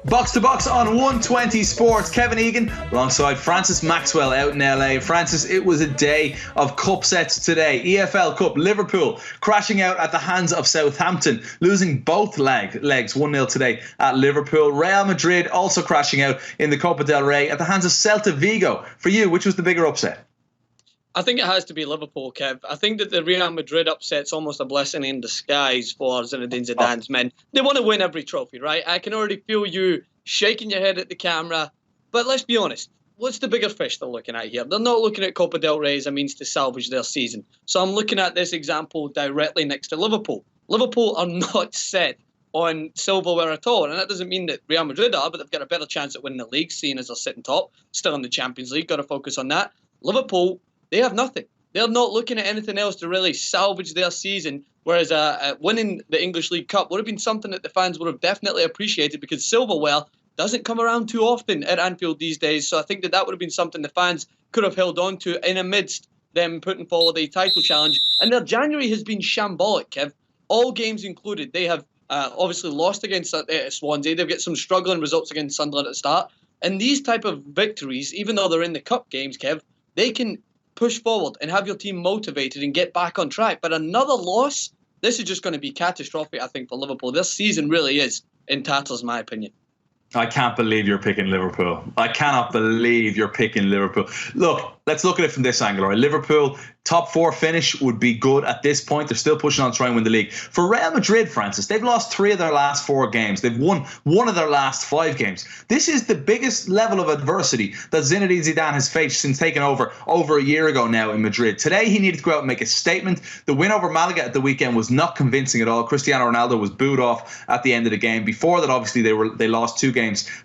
Box to Box on 120 Sports. Kevin Egan alongside Francis Maxwell out in LA. Francis, it was a day of cup sets today. EFL Cup, Liverpool crashing out at the hands of Southampton, losing both legs 1-0 today at Liverpool. Real Madrid also crashing out in the Copa del Rey at the hands of Celta Vigo. For you, which was the bigger upset? I think it has to be Liverpool, Kev. I think that the Real Madrid upset's almost a blessing in disguise for Zinedine Zidane's men. They want to win every trophy, right? I can already feel you shaking your head at the camera. But let's be honest. What's the bigger fish they're looking at here? They're not looking at Copa del Rey as a means to salvage their season. So I'm looking at this example directly next to Liverpool. Liverpool are not set on silverware at all. And that doesn't mean that Real Madrid are, but they've got a better chance at winning the league, seeing as they're sitting top, still in the Champions League. Got to focus on that. Liverpool, they have nothing. They're not looking at anything else to really salvage their season, whereas winning the English League Cup would have been something that the fans would have definitely appreciated, because silverware doesn't come around too often at Anfield these days. So I think that would have been something the fans could have held on to in amidst them putting forward a title challenge. And their January has been shambolic, Kev. All games included. They have obviously lost against Swansea. They've got some struggling results against Sunderland at the start. And these type of victories, even though they're in the cup games, Kev, they can push forward and have your team motivated and get back on track. But another loss, this is just going to be catastrophic, I think, for Liverpool. This season really is in tatters, in my opinion. I can't believe you're picking Liverpool. I cannot believe you're picking Liverpool. Look, let's look at it from this angle. Right? Liverpool, top 4 finish would be good at this point. They're still pushing on to try and win the league. For Real Madrid, Francis, they've lost 3 of their last 4 games. They've won 1 of their last 5 games. This is the biggest level of adversity that Zinedine Zidane has faced since taking over a year ago now in Madrid. Today, he needed to go out and make a statement. The win over Malaga at the weekend was not convincing at all. Cristiano Ronaldo was booed off at the end of the game. Before that, obviously, they lost 2 games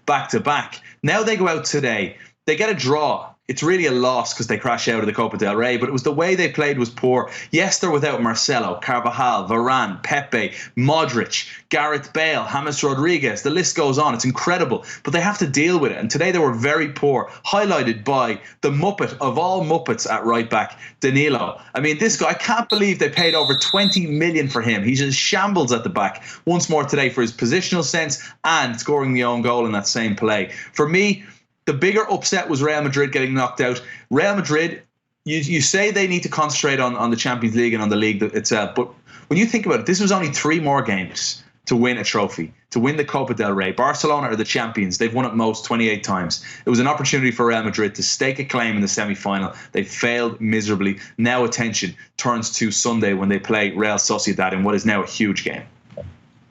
back to back. Now they go out today. They get a draw. It's really a loss because they crash out of the Copa del Rey, but it was the way they played was poor. Yes, they're without Marcelo, Carvajal, Varane, Pepe, Modric, Gareth Bale, James Rodriguez. The list goes on. It's incredible, but they have to deal with it. And today they were very poor, highlighted by the Muppet of all Muppets at right back, Danilo. I mean, this guy, I can't believe they paid over 20 million for him. He's just shambles at the back once more today for his positional sense and scoring the own goal in that same play. For me, the bigger upset was Real Madrid getting knocked out. Real Madrid, you say they need to concentrate on the Champions League and on the league itself, but when you think about it, this was only 3 more games to win a trophy, to win the Copa del Rey. Barcelona are the champions. They've won it most 28 times. It was an opportunity for Real Madrid to stake a claim in the semi-final. They failed miserably. Now attention turns to Sunday when they play Real Sociedad in what is now a huge game.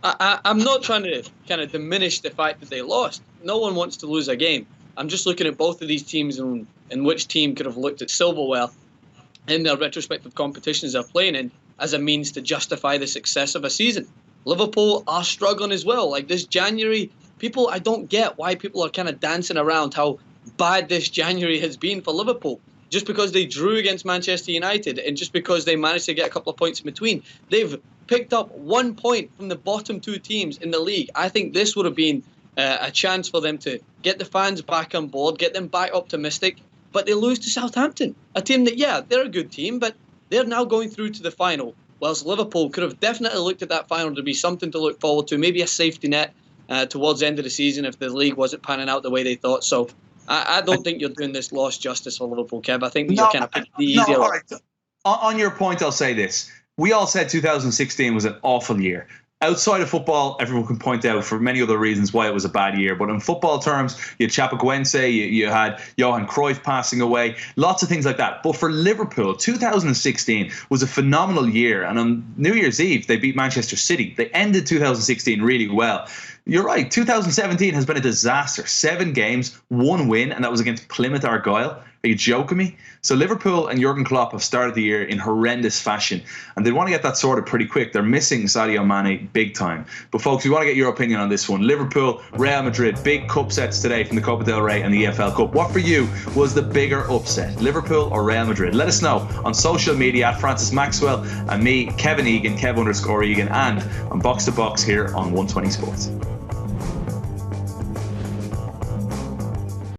I'm not trying to kind of diminish the fact that they lost. No one wants to lose a game. I'm just looking at both of these teams and which team could have looked at silverware in their retrospective competitions they're playing in as a means to justify the success of a season. Liverpool are struggling as well. Like this January, I don't get why people are kind of dancing around how bad this January has been for Liverpool. Just because they drew against Manchester United and just because they managed to get a couple of points in between. They've picked up 1 point from the bottom 2 teams in the league. I think this would have been a chance for them to get the fans back on board, get them back optimistic, but they lose to Southampton, a team that, yeah, they're a good team, but they're now going through to the final, whilst Liverpool could have definitely looked at that final to be something to look forward to, maybe a safety net towards the end of the season if the league wasn't panning out the way they thought. So I don't think you're doing this lost justice for Liverpool, Kev. I think you're kind of picking the easier one. Right. On your point, I'll say this. We all said 2016 was an awful year. Outside of football, everyone can point out for many other reasons why it was a bad year. But in football terms, you had Chapecoense, you had Johan Cruyff passing away, lots of things like that. But for Liverpool, 2016 was a phenomenal year. And on New Year's Eve, they beat Manchester City. They ended 2016 really well. You're right, 2017 has been a disaster. 7 games, 1 win, and that was against Plymouth Argyle. Are you joking me? So Liverpool and Jurgen Klopp have started the year in horrendous fashion, and they want to get that sorted pretty quick. They're missing Sadio Mane big time. But folks, we want to get your opinion on this one. Liverpool, Real Madrid, big cup sets today from the Copa del Rey and the EFL Cup. What for you was the bigger upset, Liverpool or Real Madrid? Let us know on social media at Francis Maxwell and me, Kevin Egan, Kev_Egan, and on Box to Box here on 120 Sports.